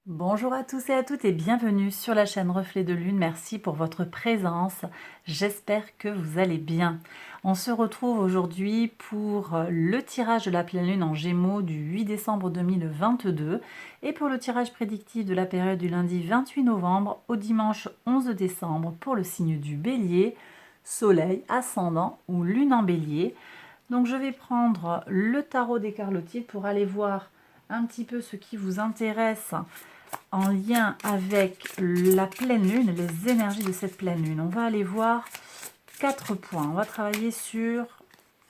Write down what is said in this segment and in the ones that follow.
Bonjour à tous et à toutes et bienvenue sur la chaîne Reflet de Lune. Merci pour votre présence. J'espère que vous allez bien. On se retrouve aujourd'hui pour le tirage de la pleine lune en Gémeaux du 8 décembre 2022 et pour le tirage prédictif de la période du lundi 28 novembre au dimanche 11 décembre pour le signe du Bélier, Soleil, Ascendant ou Lune en Bélier. Donc je vais prendre le tarot des Carlotides pour aller voir un petit peu ce qui vous intéresse en lien avec la pleine lune, les énergies de cette pleine lune. On va aller voir 4 points. On va travailler sur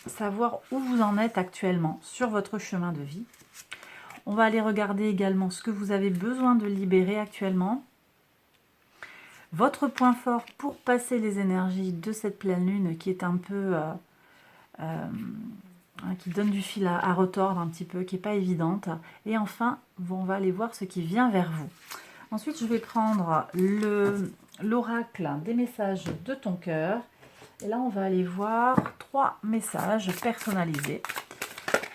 savoir où vous en êtes actuellement sur votre chemin de vie. On va aller regarder également ce que vous avez besoin de libérer actuellement. Votre point fort pour passer les énergies de cette pleine lune qui est un peu... qui donne du fil à retordre un petit peu, qui n'est pas évidente. Et enfin, on va aller voir ce qui vient vers vous. Ensuite, je vais prendre l'oracle des messages de ton cœur. Et là, on va aller voir 3 messages personnalisés.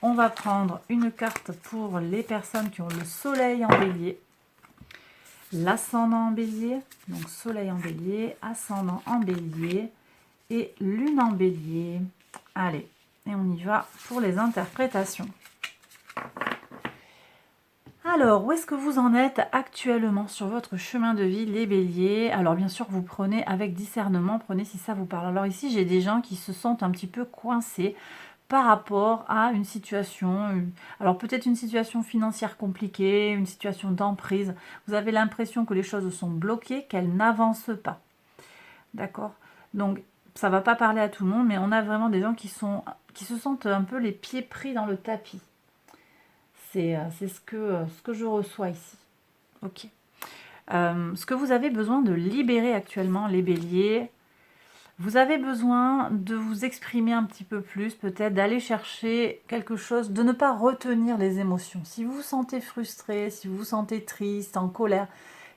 On va prendre une carte pour les personnes qui ont le soleil en bélier, l'ascendant en bélier, donc soleil en bélier, ascendant en bélier et lune en bélier. Allez, et on y va pour les interprétations. Alors, où est-ce que vous en êtes actuellement sur votre chemin de vie, les béliers? Alors, bien sûr, vous prenez avec discernement, prenez si ça vous parle. Alors ici, j'ai des gens qui se sentent un petit peu coincés par rapport à une situation, alors peut-être une situation financière compliquée, une situation d'emprise. Vous avez l'impression que les choses sont bloquées, qu'elles n'avancent pas. D'accord? Donc, ça ne va pas parler à tout le monde, mais on a vraiment des gens qui se sentent un peu les pieds pris dans le tapis. C'est ce que je reçois ici. Ok. Ce que vous avez besoin de libérer actuellement, les béliers, vous avez besoin de vous exprimer un petit peu plus, peut-être d'aller chercher quelque chose, de ne pas retenir les émotions. Si vous vous sentez frustré, si vous vous sentez triste, en colère,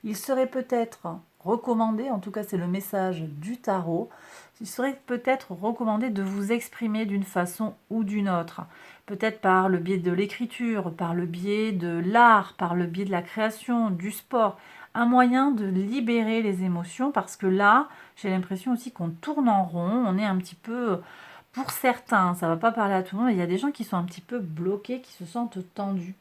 il serait peut-être recommandé, en tout cas c'est le message du tarot, il serait peut-être recommandé de vous exprimer d'une façon ou d'une autre. Peut-être par le biais de l'écriture, par le biais de l'art, par le biais de la création, du sport. Un moyen de libérer les émotions parce que là, j'ai l'impression aussi qu'on tourne en rond, on est un petit peu, pour certains, ça ne va pas parler à tout le monde, il y a des gens qui sont un petit peu bloqués, qui se sentent tendus.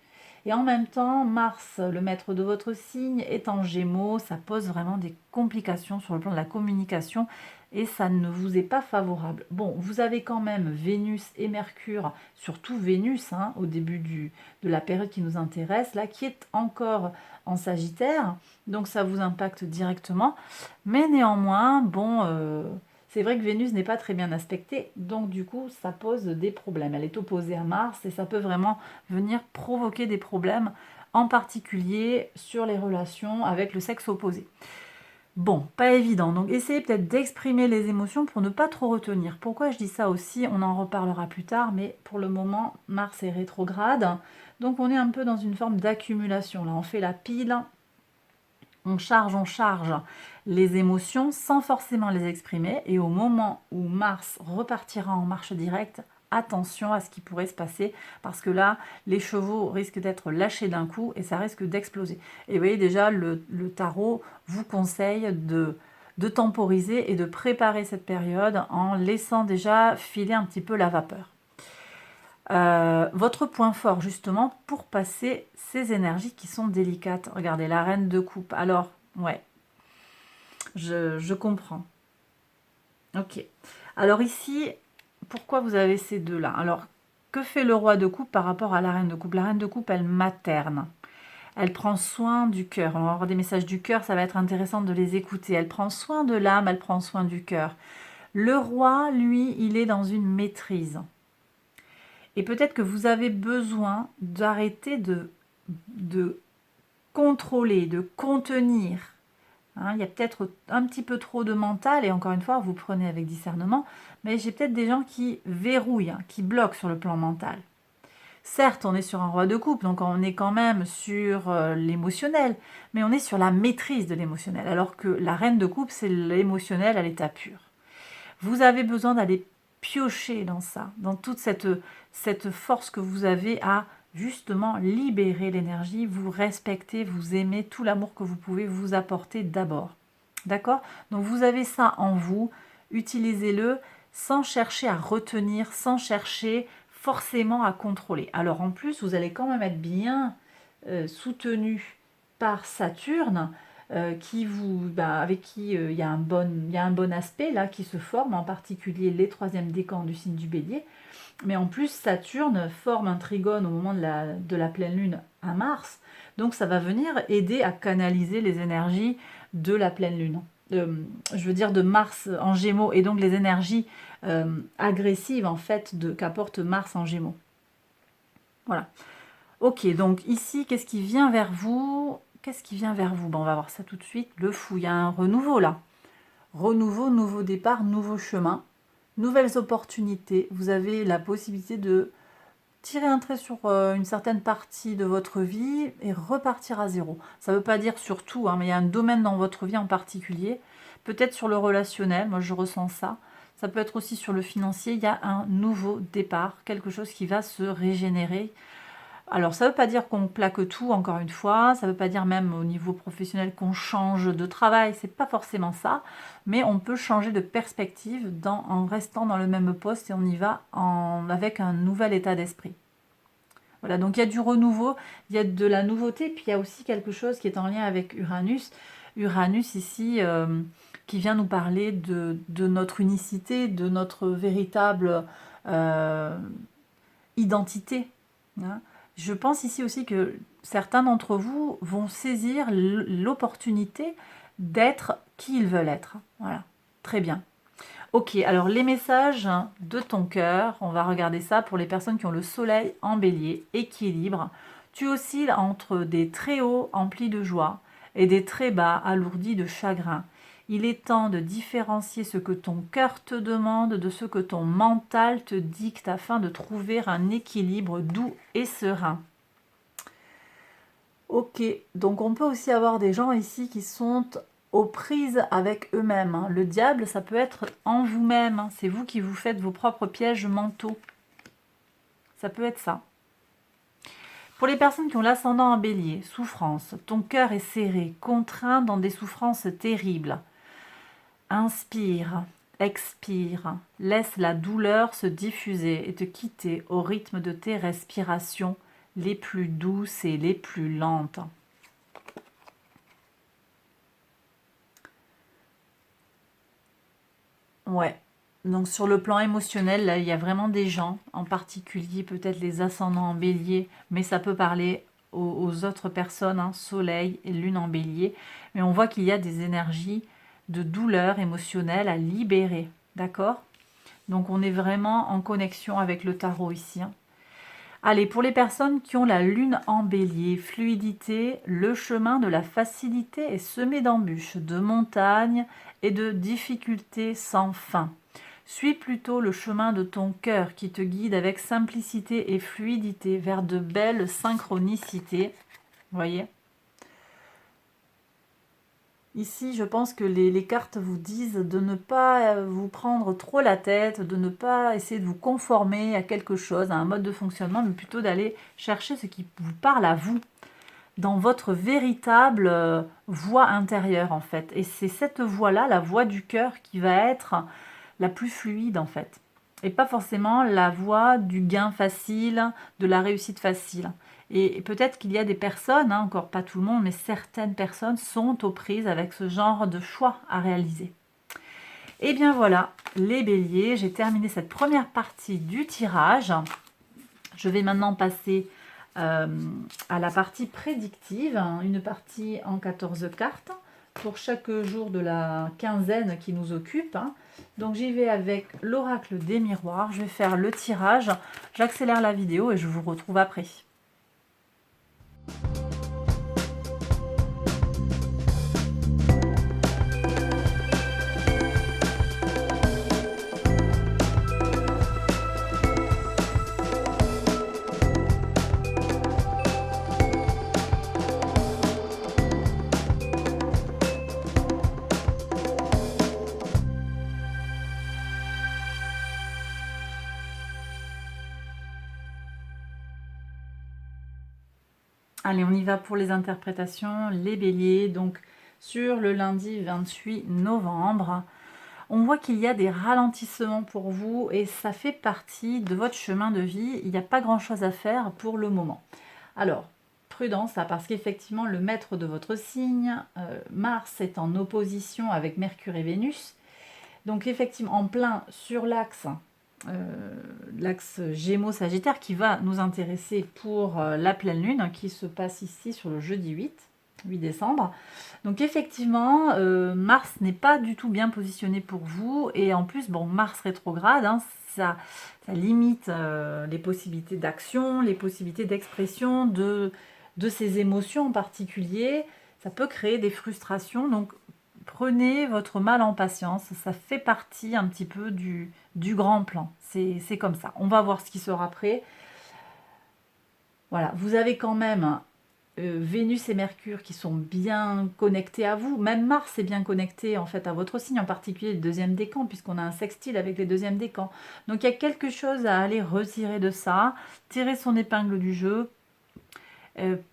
Et en même temps, Mars, le maître de votre signe, est en Gémeaux, ça pose vraiment des complications sur le plan de la communication et ça ne vous est pas favorable. Bon, vous avez quand même Vénus et Mercure, surtout Vénus, au début de la période qui nous intéresse, là, qui est encore en Sagittaire, donc ça vous impacte directement. Mais néanmoins, bon, c'est vrai que Vénus n'est pas très bien aspectée, donc du coup, ça pose des problèmes. Elle est opposée à Mars et ça peut vraiment venir provoquer des problèmes, en particulier sur les relations avec le sexe opposé. Bon, pas évident. Donc essayez peut-être d'exprimer les émotions pour ne pas trop retenir. Pourquoi je dis ça aussi? On en reparlera plus tard, mais pour le moment, Mars est rétrograde. Donc on est un peu dans une forme d'accumulation. Là, on fait la pile, on charge les émotions sans forcément les exprimer. Et au moment où Mars repartira en marche directe, attention à ce qui pourrait se passer parce que là, les chevaux risquent d'être lâchés d'un coup et ça risque d'exploser. Et vous voyez déjà, le tarot vous conseille de temporiser et de préparer cette période en laissant déjà filer un petit peu la vapeur. Votre point fort justement pour passer ces énergies qui sont délicates. Regardez, la reine de coupe. Alors, ouais, je comprends. Ok. Alors ici, pourquoi vous avez ces deux-là? Alors, que fait le roi de coupe par rapport à la reine de coupe? La reine de coupe, elle materne. Elle prend soin du cœur. On va avoir des messages du cœur, ça va être intéressant de les écouter. Elle prend soin de l'âme, elle prend soin du cœur. Le roi, lui, il est dans une maîtrise. Et peut-être que vous avez besoin d'arrêter de contrôler, de contenir. Il y a peut-être un petit peu trop de mental, et encore une fois, vous prenez avec discernement, mais j'ai peut-être des gens qui verrouillent, qui bloquent sur le plan mental. Certes, on est sur un roi de coupe, donc on est quand même sur l'émotionnel, mais on est sur la maîtrise de l'émotionnel, alors que la reine de coupe, c'est l'émotionnel à l'état pur. Vous avez besoin d'aller piocher dans ça, dans toute cette force que vous avez à justement libérer l'énergie, vous respecter, vous aimer, tout l'amour que vous pouvez vous apporter d'abord. D'accord? Donc vous avez ça en vous, utilisez-le sans chercher à retenir, sans chercher forcément à contrôler. Alors en plus, vous allez quand même être bien soutenu par Saturne, avec qui il y a un bon aspect là qui se forme, en particulier les troisièmes décans du signe du Bélier. Mais en plus, Saturne forme un trigone au moment de la pleine lune à Mars. Donc ça va venir aider à canaliser les énergies de la pleine lune. Je veux dire de Mars en Gémeaux, et donc les énergies agressives en fait qu'apporte Mars en Gémeaux. Voilà. Ok, donc ici, qu'est-ce qui vient vers vous? Qu'est-ce qui vient vers vous? On va voir ça tout de suite. Le fou, il y a un renouveau là. Renouveau, nouveau départ, nouveau chemin, nouvelles opportunités. Vous avez la possibilité de tirer un trait sur une certaine partie de votre vie et repartir à zéro. Ça ne veut pas dire sur tout, mais il y a un domaine dans votre vie en particulier. Peut-être sur le relationnel, moi je ressens ça. Ça peut être aussi sur le financier. Il y a un nouveau départ, quelque chose qui va se régénérer. Alors, ça ne veut pas dire qu'on plaque tout, encore une fois. Ça ne veut pas dire même au niveau professionnel qu'on change de travail. C'est pas forcément ça. Mais on peut changer de perspective en restant dans le même poste et on y va avec un nouvel état d'esprit. Voilà, donc il y a du renouveau, il y a de la nouveauté, puis il y a aussi quelque chose qui est en lien avec Uranus. Uranus ici, qui vient nous parler de notre unicité, de notre véritable identité. Hein. Je pense ici aussi que certains d'entre vous vont saisir l'opportunité d'être qui ils veulent être. Voilà, très bien. Ok, alors les messages de ton cœur, on va regarder ça pour les personnes qui ont le soleil en bélier, équilibre. Tu oscilles entre des très hauts emplis de joie et des très bas alourdis de chagrin. Il est temps de différencier ce que ton cœur te demande de ce que ton mental te dicte afin de trouver un équilibre doux et serein. Ok, donc on peut aussi avoir des gens ici qui sont aux prises avec eux-mêmes. Le diable, ça peut être en vous-même. C'est vous qui vous faites vos propres pièges mentaux. Ça peut être ça. Pour les personnes qui ont l'ascendant en bélier, souffrance, ton cœur est serré, contraint dans des souffrances terribles. Inspire, expire, laisse la douleur se diffuser et te quitter au rythme de tes respirations les plus douces et les plus lentes. Ouais, donc sur le plan émotionnel, là, il y a vraiment des gens, en particulier peut-être les ascendants en bélier, mais ça peut parler aux autres personnes, soleil et lune en bélier, mais on voit qu'il y a des énergies de douleur émotionnelle à libérer, d'accord? Donc on est vraiment en connexion avec le tarot ici. Allez, pour les personnes qui ont la lune en bélier, fluidité, le chemin de la facilité est semé d'embûches, de montagnes et de difficultés sans fin. Suis plutôt le chemin de ton cœur qui te guide avec simplicité et fluidité vers de belles synchronicités. Vous voyez ? Ici, je pense que les cartes vous disent de ne pas vous prendre trop la tête, de ne pas essayer de vous conformer à quelque chose, à un mode de fonctionnement, mais plutôt d'aller chercher ce qui vous parle à vous, dans votre véritable voix intérieure en fait. Et c'est cette voix-là, la voix du cœur, qui va être la plus fluide en fait. Et pas forcément la voix du gain facile, de la réussite facile. Et peut-être qu'il y a des personnes, encore pas tout le monde, mais certaines personnes sont aux prises avec ce genre de choix à réaliser. Et bien voilà, les béliers, j'ai terminé cette première partie du tirage. Je vais maintenant passer à la partie prédictive, une partie en 14 cartes pour chaque jour de la quinzaine qui nous occupe. Donc j'y vais avec l'oracle des miroirs, je vais faire le tirage, j'accélère la vidéo et je vous retrouve après. Allez, on y va pour les interprétations, les béliers. Donc, sur le lundi 28 novembre, on voit qu'il y a des ralentissements pour vous et ça fait partie de votre chemin de vie. Il n'y a pas grand-chose à faire pour le moment. Alors, prudence, là, parce qu'effectivement, le maître de votre signe, Mars, est en opposition avec Mercure et Vénus. Donc, effectivement, en plein sur l'axe Gémeaux-Sagittaire qui va nous intéresser pour la pleine lune qui se passe ici sur le jeudi 8 décembre. Donc effectivement, Mars n'est pas du tout bien positionné pour vous et en plus, bon, Mars rétrograde, hein, ça limite les possibilités d'action, les possibilités d'expression de ces émotions en particulier. Ça peut créer des frustrations, donc prenez votre mal en patience, ça fait partie un petit peu du grand plan. C'est comme ça. On va voir ce qui sera après. Voilà, vous avez quand même Vénus et Mercure qui sont bien connectés à vous. Même Mars est bien connecté en fait à votre signe, en particulier le deuxième décan, puisqu'on a un sextile avec les deuxièmes décans. Donc il y a quelque chose à aller retirer de ça, tirer son épingle du jeu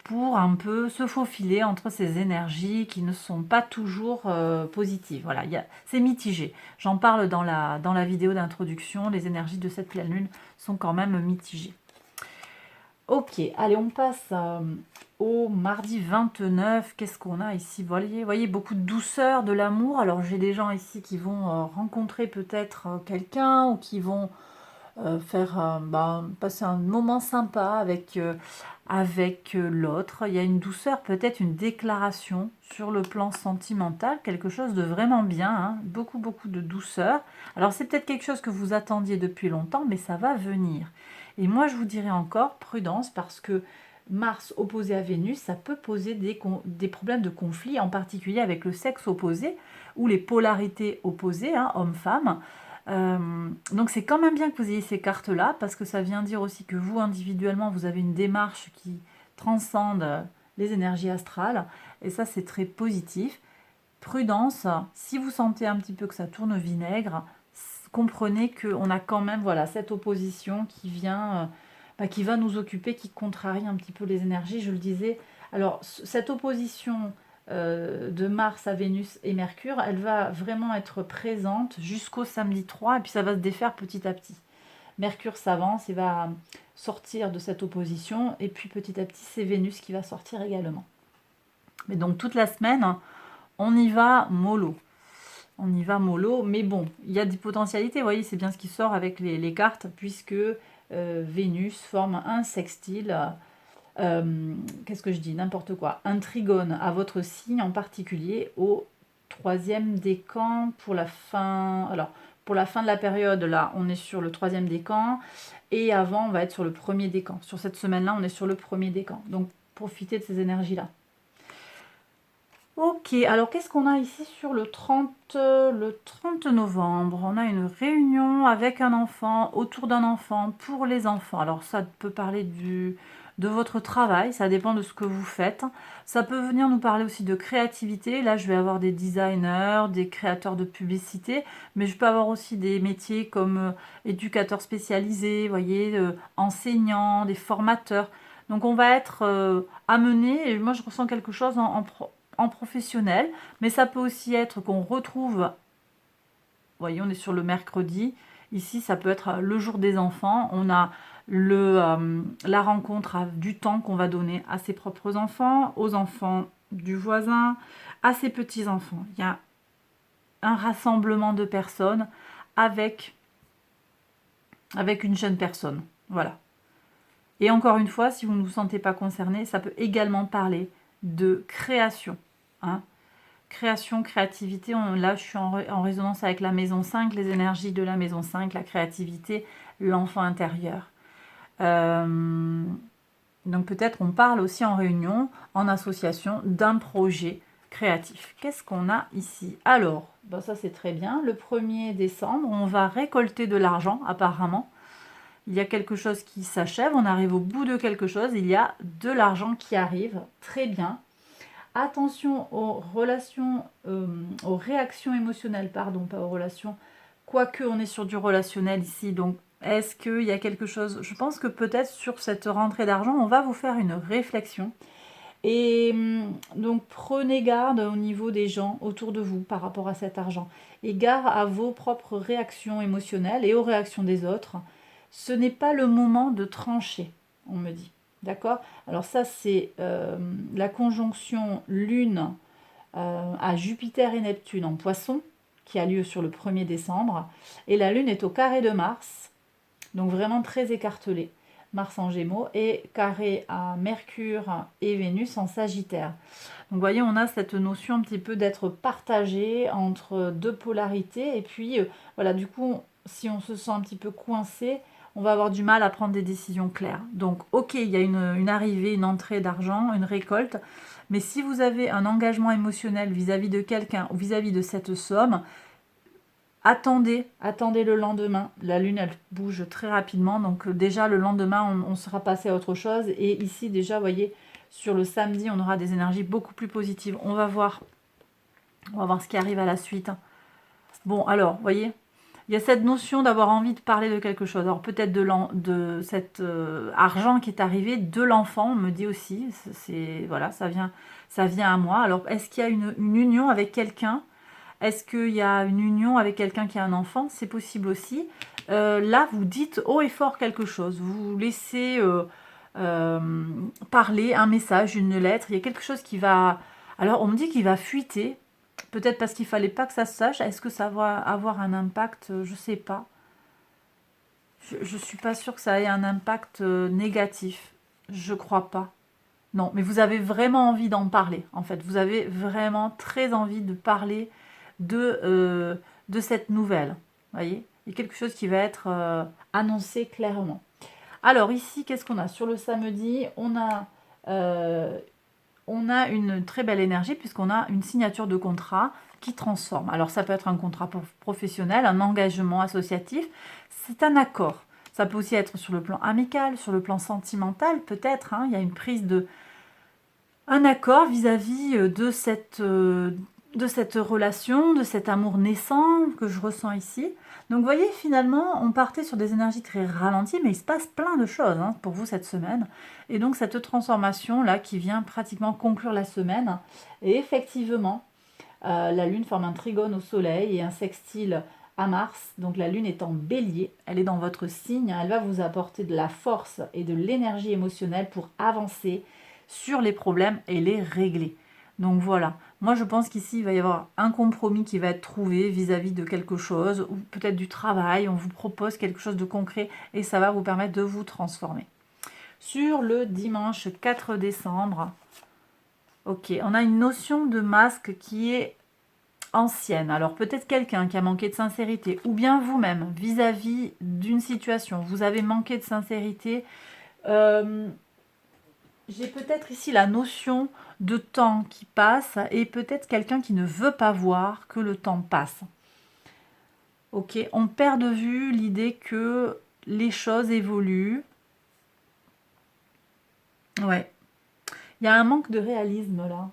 pour un peu se faufiler entre ces énergies qui ne sont pas toujours positives. Voilà, c'est mitigé. J'en parle dans la vidéo d'introduction. Les énergies de cette pleine lune sont quand même mitigées. Ok, allez, on passe au mardi 29. Qu'est-ce qu'on a ici? Vous voyez, beaucoup de douceur, de l'amour. Alors, j'ai des gens ici qui vont rencontrer peut-être quelqu'un ou qui vont passer un moment sympa avec l'autre. Il y a une douceur, peut-être une déclaration sur le plan sentimental, quelque chose de vraiment bien, hein. Beaucoup de douceur. Alors c'est peut-être quelque chose que vous attendiez depuis longtemps, mais ça va venir. Et moi je vous dirais encore prudence parce que Mars opposé à Vénus, ça peut poser des problèmes de conflit, en particulier avec le sexe opposé ou les polarités opposées, hein, homme-femme. Donc c'est quand même bien que vous ayez ces cartes-là, parce que ça vient dire aussi que vous, individuellement, vous avez une démarche qui transcende les énergies astrales, et ça c'est très positif. Prudence, si vous sentez un petit peu que ça tourne au vinaigre, comprenez qu'on a quand même cette opposition qui vient, qui va nous occuper, qui contrarie un petit peu les énergies, je le disais. Alors cette opposition de Mars à Vénus et Mercure, elle va vraiment être présente jusqu'au samedi 3 et puis ça va se défaire petit à petit. Mercure s'avance et va sortir de cette opposition et puis petit à petit c'est Vénus qui va sortir également. Mais donc toute la semaine, on y va mollo. On y va mollo, mais bon, il y a des potentialités, vous voyez, c'est bien ce qui sort avec les cartes, puisque Vénus forme un sextile. Qu'est-ce que je dis? N'importe quoi. Un trigone à votre signe en particulier au troisième décan pour la fin. Alors, pour la fin de la période, là, on est sur le troisième décan. Et avant, on va être sur le premier décan. Sur cette semaine-là, on est sur le premier décan. Donc, profitez de ces énergies-là. Ok, alors qu'est-ce qu'on a ici sur le 30 novembre? On a une réunion avec un enfant, autour d'un enfant, pour les enfants. Alors ça peut parler de votre travail, ça dépend de ce que vous faites. Ça peut venir nous parler aussi de créativité. Là, je vais avoir des designers, des créateurs de publicité, mais je peux avoir aussi des métiers comme éducateur spécialisé, vous voyez, enseignants, des formateurs. Donc on va être amené, et moi je ressens quelque chose en professionnel, mais ça peut aussi être qu'on retrouve, vous voyez, on est sur le mercredi, ici ça peut être le jour des enfants, on a la rencontre du temps qu'on va donner à ses propres enfants, aux enfants du voisin, à ses petits-enfants. Il y a un rassemblement de personnes avec une jeune personne, voilà. Et encore une fois, si vous ne vous sentez pas concerné, ça peut également parler de création. Hein. Création, créativité, là je suis en résonance avec la maison 5, les énergies de la maison 5, la créativité, l'enfant intérieur. Donc peut-être on parle aussi en réunion, en association, d'un projet créatif. Qu'est-ce qu'on a ici? Alors, ça c'est très bien, le 1er décembre, on va récolter de l'argent apparemment. Il y a quelque chose qui s'achève, on arrive au bout de quelque chose, il y a de l'argent qui arrive, très bien. Attention aux relations, aux réactions émotionnelles, pardon, pas aux relations, quoique on est sur du relationnel ici, donc est-ce qu'il y a quelque chose, je pense que peut-être sur cette rentrée d'argent, on va vous faire une réflexion, Et donc prenez garde au niveau des gens autour de vous par rapport à cet argent. Et garde à vos propres réactions émotionnelles et aux réactions des autres. Ce n'est pas le moment de trancher, on me dit. D'accord? Alors ça, c'est la conjonction Lune à Jupiter et Neptune en Poisson, qui a lieu sur le 1er décembre. Et la Lune est au carré de Mars, donc vraiment très écartelée. Mars en Gémeaux et carré à Mercure et Vénus en Sagittaire. Donc vous voyez, on a cette notion un petit peu d'être partagé entre deux polarités. Et puis, voilà, du coup, si on se sent un petit peu coincé, on va avoir du mal à prendre des décisions claires. Donc, ok, il y a une arrivée, une entrée d'argent, une récolte. Mais si vous avez un engagement émotionnel vis-à-vis de quelqu'un ou vis-à-vis de cette somme, attendez le lendemain. La lune, elle bouge très rapidement. Donc déjà, le lendemain, on sera passé à autre chose. Et ici, déjà, vous voyez, sur le samedi, on aura des énergies beaucoup plus positives. On va voir ce qui arrive à la suite. Bon, alors, vous voyez, il y a cette notion d'avoir envie de parler de quelque chose. Alors peut-être de cet argent qui est arrivé, de l'enfant, on me dit aussi. Voilà, ça vient à moi. Alors, est-ce qu'il y a une union avec quelqu'un? Est-ce qu'il y a une union avec quelqu'un qui a un enfant? C'est possible aussi. Là, vous dites haut et fort quelque chose. Vous laissez parler un message, une lettre. Il y a quelque chose qui va... Alors, on me dit qu'il va fuiter. Peut-être parce qu'il fallait pas que ça se sache. Est-ce que ça va avoir un impact? Je ne sais pas. Je ne suis pas sûre que ça ait un impact négatif. Je crois pas. Non, mais vous avez vraiment envie d'en parler, en fait. Vous avez vraiment très envie de parler de cette nouvelle. Vous voyez? Il y a quelque chose qui va être annoncé clairement. Alors ici, qu'est-ce qu'on a? Sur le samedi, on a une très belle énergie puisqu'on a une signature de contrat qui transforme. Alors ça peut être un contrat professionnel, un engagement associatif, c'est un accord. Ça peut aussi être sur le plan amical, sur le plan sentimental peut-être, hein, il y a une prise de... un accord vis-à-vis de cette relation, de cet amour naissant que je ressens ici. Donc vous voyez, finalement, on partait sur des énergies très ralenties, mais il se passe plein de choses hein, pour vous cette semaine. Et donc cette transformation-là qui vient pratiquement conclure la semaine. Et effectivement, la Lune forme un trigone au Soleil et un sextile à Mars. Donc la Lune est en Bélier, elle est dans votre signe, elle va vous apporter de la force et de l'énergie émotionnelle pour avancer sur les problèmes et les régler. Donc voilà, moi je pense qu'ici il va y avoir un compromis qui va être trouvé vis-à-vis de quelque chose, ou peut-être du travail, on vous propose quelque chose de concret et ça va vous permettre de vous transformer. Sur le dimanche 4 décembre, ok, on a une notion de masque qui est ancienne. Alors peut-être quelqu'un qui a manqué de sincérité, ou bien vous-même, vis-à-vis d'une situation, vous avez manqué de sincérité. J'ai peut-être ici la notion de temps qui passe et peut-être quelqu'un qui ne veut pas voir que le temps passe. Ok, on perd de vue l'idée que les choses évoluent. Ouais, il y a un manque de réalisme là.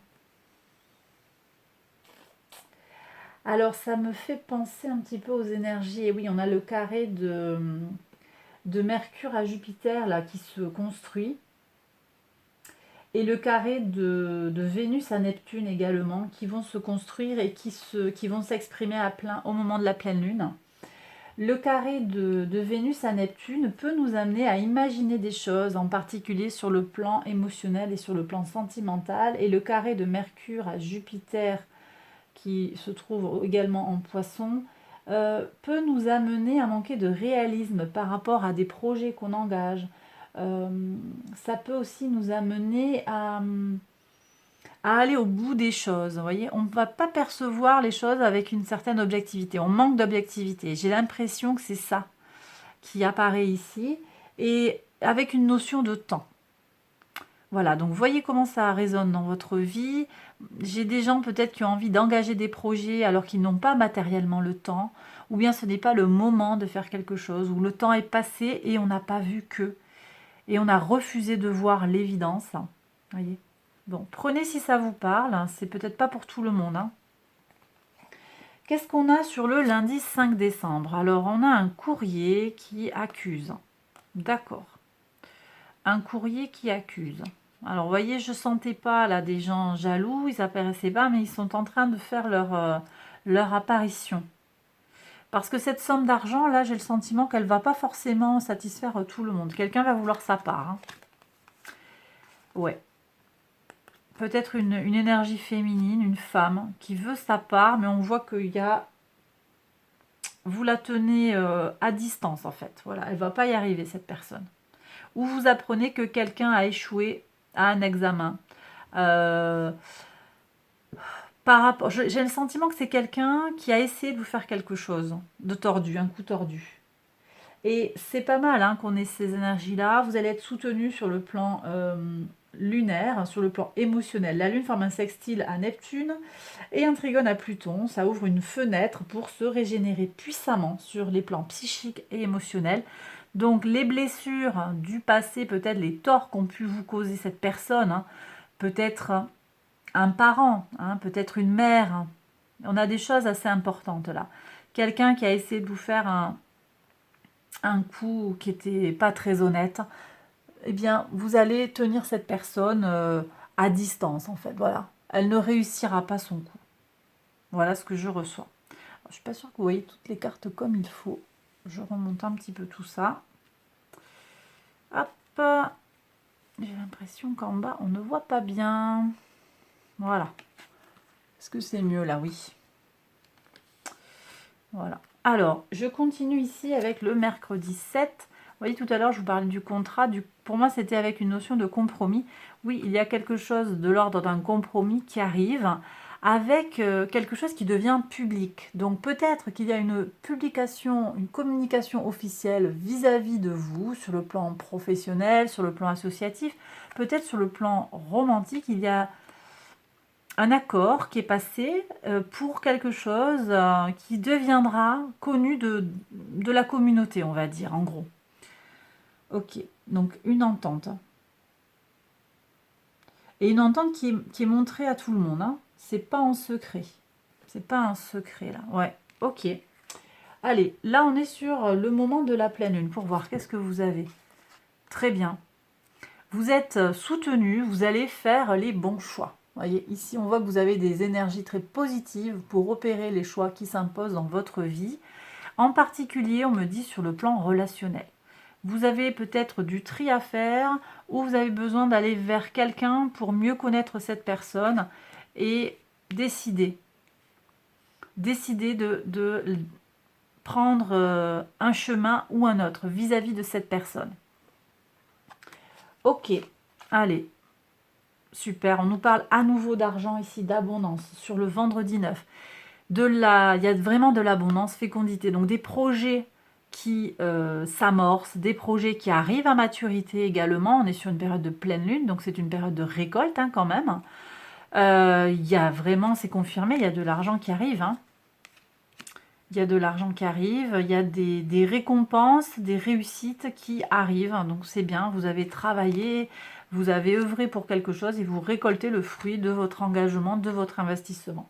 Alors ça me fait penser un petit peu aux énergies. Et oui, on a le carré de Mercure à Jupiter là qui se construit. Et le carré de Vénus à Neptune également, qui vont se construire et qui vont s'exprimer à plein au moment de la pleine lune. Le carré de Vénus à Neptune peut nous amener à imaginer des choses, en particulier sur le plan émotionnel et sur le plan sentimental. Et le carré de Mercure à Jupiter, qui se trouve également en Poisson, peut nous amener à manquer de réalisme par rapport à des projets qu'on engage. Ça peut aussi nous amener à aller au bout des choses. Vous voyez, on ne va pas percevoir les choses avec une certaine objectivité. On manque d'objectivité. J'ai l'impression que c'est ça qui apparaît ici et avec une notion de temps. Voilà, donc voyez comment ça résonne dans votre vie. J'ai des gens peut-être qui ont envie d'engager des projets alors qu'ils n'ont pas matériellement le temps, ou bien ce n'est pas le moment de faire quelque chose, ou le temps est passé et on n'a pas vu que. Et on a refusé de voir l'évidence. Voyez. Bon, prenez si ça vous parle, hein, c'est peut-être pas pour tout le monde. Hein. Qu'est-ce qu'on a sur le lundi 5 décembre? Alors, on a un courrier qui accuse. D'accord. Un courrier qui accuse. Alors, vous voyez, je sentais pas là des gens jaloux, ils apparaissaient pas, mais ils sont en train de faire leur apparition. Parce que cette somme d'argent, là, j'ai le sentiment qu'elle va pas forcément satisfaire tout le monde. Quelqu'un va vouloir sa part, hein. Ouais. Peut-être une énergie féminine, une femme qui veut sa part, mais on voit qu'il y a... Vous la tenez à distance, en fait. Voilà, elle va pas y arriver, cette personne. Ou vous apprenez que quelqu'un a échoué à un examen. Euh, j'ai le sentiment que c'est quelqu'un qui a essayé de vous faire quelque chose de tordu, un coup tordu. Et c'est pas mal hein, qu'on ait ces énergies-là. Vous allez être soutenu sur le plan lunaire, sur le plan émotionnel. La Lune forme un sextile à Neptune et un trigone à Pluton. Ça ouvre une fenêtre pour se régénérer puissamment sur les plans psychiques et émotionnels. Donc les blessures du passé, peut-être les torts qu'ont pu vous causer cette personne, hein, peut-être un parent, hein, peut-être une mère. Hein. On a des choses assez importantes là. Quelqu'un qui a essayé de vous faire un coup qui était pas très honnête, eh bien, vous allez tenir cette personne à distance, en fait. Voilà. Elle ne réussira pas son coup. Voilà ce que je reçois. Alors, je suis pas sûre que vous voyez toutes les cartes comme il faut. Je remonte un petit peu tout ça. Hop. J'ai l'impression qu'en bas, on ne voit pas bien. Voilà. Est-ce que c'est mieux là? Oui. Voilà. Alors, je continue ici avec le mercredi 7. Vous voyez, tout à l'heure, je vous parlais du contrat. Pour moi, c'était avec une notion de compromis. Oui, il y a quelque chose de l'ordre d'un compromis qui arrive avec quelque chose qui devient public. Donc, peut-être qu'il y a une publication, une communication officielle vis-à-vis de vous sur le plan professionnel, sur le plan associatif, peut-être sur le plan romantique, il y a un accord qui est passé pour quelque chose qui deviendra connu de la communauté, on va dire, en gros. Ok, donc une entente. Et une entente qui est montrée à tout le monde. Hein. C'est pas en secret. C'est pas un secret, là. Ouais, ok. Allez, là, on est sur le moment de la pleine lune pour voir qu'est-ce que vous avez. Très bien. Vous êtes soutenu, vous allez faire les bons choix. Vous voyez, ici, on voit que vous avez des énergies très positives pour opérer les choix qui s'imposent dans votre vie. En particulier, on me dit sur le plan relationnel. Vous avez peut-être du tri à faire ou vous avez besoin d'aller vers quelqu'un pour mieux connaître cette personne et décider. Décider de prendre un chemin ou un autre vis-à-vis de cette personne. Ok, allez. Super, on nous parle à nouveau d'argent ici, d'abondance, sur le vendredi 9. Il y a vraiment de l'abondance, fécondité, donc des projets qui s'amorcent, des projets qui arrivent à maturité également. On est sur une période de pleine lune, donc c'est une période de récolte hein, quand même. Il y a vraiment, c'est confirmé, il y a de l'argent qui arrive. Hein. Il y a de l'argent qui arrive, il y a des récompenses, des réussites qui arrivent. Donc c'est bien, vous avez travaillé, vous avez œuvré pour quelque chose et vous récoltez le fruit de votre engagement, de votre investissement.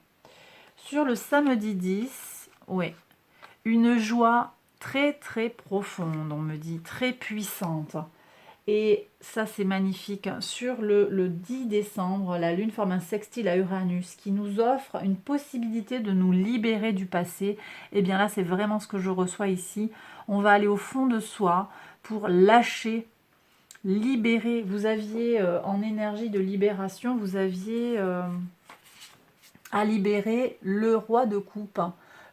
Sur le samedi 10, ouais, une joie très très profonde, on me dit, très puissante. Et ça c'est magnifique. Sur le 10 décembre, la Lune forme un sextile à Uranus qui nous offre une possibilité de nous libérer du passé. Et bien là c'est vraiment ce que je reçois ici. On va aller au fond de soi pour lâcher, libérer. Vous aviez en énergie de libération, vous aviez à libérer le roi de coupe.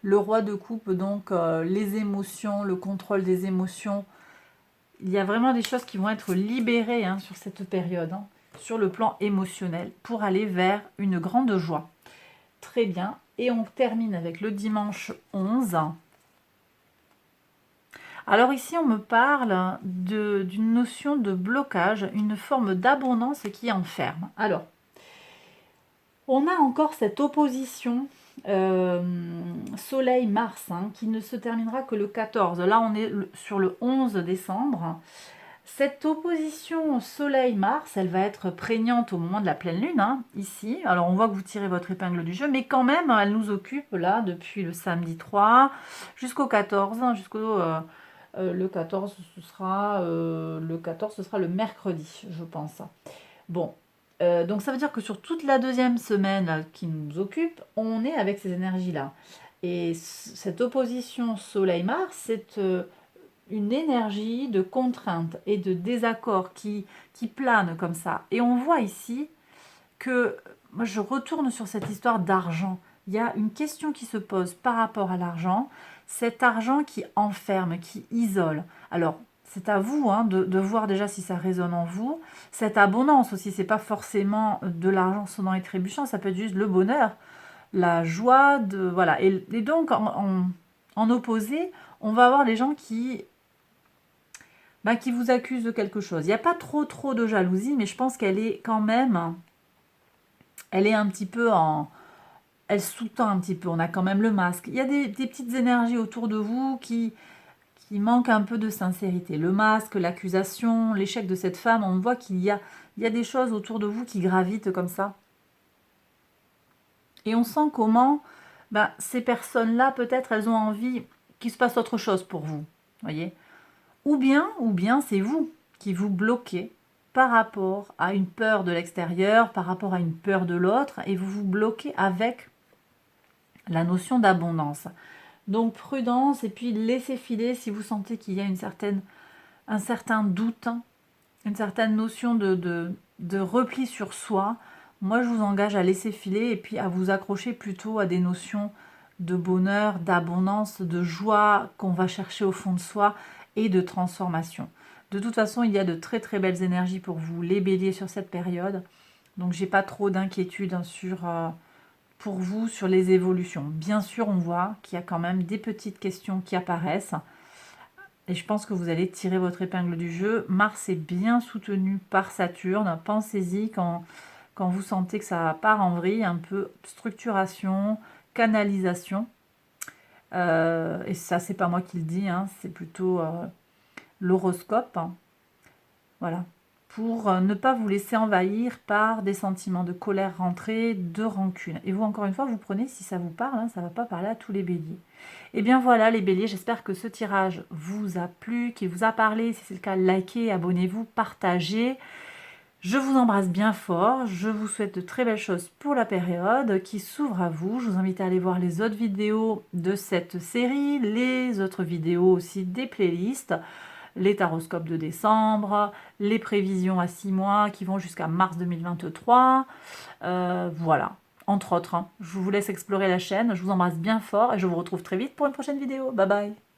Le roi de coupe, donc les émotions, le contrôle des émotions. Il y a vraiment des choses qui vont être libérées hein, sur cette période, hein, sur le plan émotionnel, pour aller vers une grande joie. Très bien. Et on termine avec le dimanche 11. Alors ici, on me parle d'une notion de blocage, une forme d'abondance qui enferme. Alors, on a encore cette opposition Soleil-Mars hein, qui ne se terminera que le 14. Là, on est sur le 11 décembre. Cette opposition Soleil-Mars, elle va être prégnante au moment de la pleine lune, hein, ici. Alors, on voit que vous tirez votre épingle du jeu, mais quand même, elle nous occupe là depuis le samedi 3 jusqu'au 14, hein, le 14, ce sera le mercredi, je pense. Bon, donc ça veut dire que sur toute la deuxième semaine là, qui nous occupe, on est avec ces énergies-là. Et cette opposition Soleil-Mars, c'est une énergie de contrainte et de désaccord qui plane comme ça. Et on voit ici que, moi je retourne sur cette histoire d'argent. Il y a une question qui se pose par rapport à l'argent, cet argent qui enferme, qui isole. Alors, c'est à vous hein, de voir déjà si ça résonne en vous. Cette abondance aussi, c'est pas forcément de l'argent sonnant et trébuchant, ça peut être juste le bonheur, la joie, voilà. Et donc, en opposé, on va avoir les gens qui vous accusent de quelque chose. Il n'y a pas trop de jalousie, mais je pense qu'elle est quand même, elle est un petit peu elle sous-tend un petit peu, on a quand même le masque. Il y a des petites énergies autour de vous qui manquent un peu de sincérité. Le masque, l'accusation, l'échec de cette femme, on voit il y a des choses autour de vous qui gravitent comme ça. Et on sent comment ces personnes-là, peut-être, elles ont envie qu'il se passe autre chose pour vous. Voyez ? Ou bien c'est vous qui vous bloquez par rapport à une peur de l'extérieur, par rapport à une peur de l'autre, et vous vous bloquez avec la notion d'abondance. Donc prudence, et puis laissez filer si vous sentez qu'il y a un certain doute, une certaine notion de repli sur soi. Moi, je vous engage à laisser filer et puis à vous accrocher plutôt à des notions de bonheur, d'abondance, de joie qu'on va chercher au fond de soi et de transformation. De toute façon, il y a de très très belles énergies pour vous, les béliers, sur cette période. Donc, j'ai pas trop d'inquiétude pour vous sur les évolutions. Bien sûr, on voit qu'il y a quand même des petites questions qui apparaissent. Et je pense que vous allez tirer votre épingle du jeu. Mars est bien soutenu par Saturne. Pensez-y quand vous sentez que ça part en vrille, un peu structuration, canalisation. Et ça, c'est pas moi qui le dis, hein, c'est plutôt l'horoscope. Voilà. Pour ne pas vous laisser envahir par des sentiments de colère rentrée, de rancune. Et vous, encore une fois, vous prenez si ça vous parle, hein, ça ne va pas parler à tous les béliers. Et bien voilà les béliers, j'espère que ce tirage vous a plu, qu'il vous a parlé. Si c'est le cas, likez, abonnez-vous, partagez. Je vous embrasse bien fort, je vous souhaite de très belles choses pour la période qui s'ouvre à vous. Je vous invite à aller voir les autres vidéos de cette série, les autres vidéos aussi des playlists, les taroscopes de décembre, les prévisions à 6 mois qui vont jusqu'à mars 2023. Voilà, entre autres. Je vous laisse explorer la chaîne, je vous embrasse bien fort et je vous retrouve très vite pour une prochaine vidéo. Bye bye.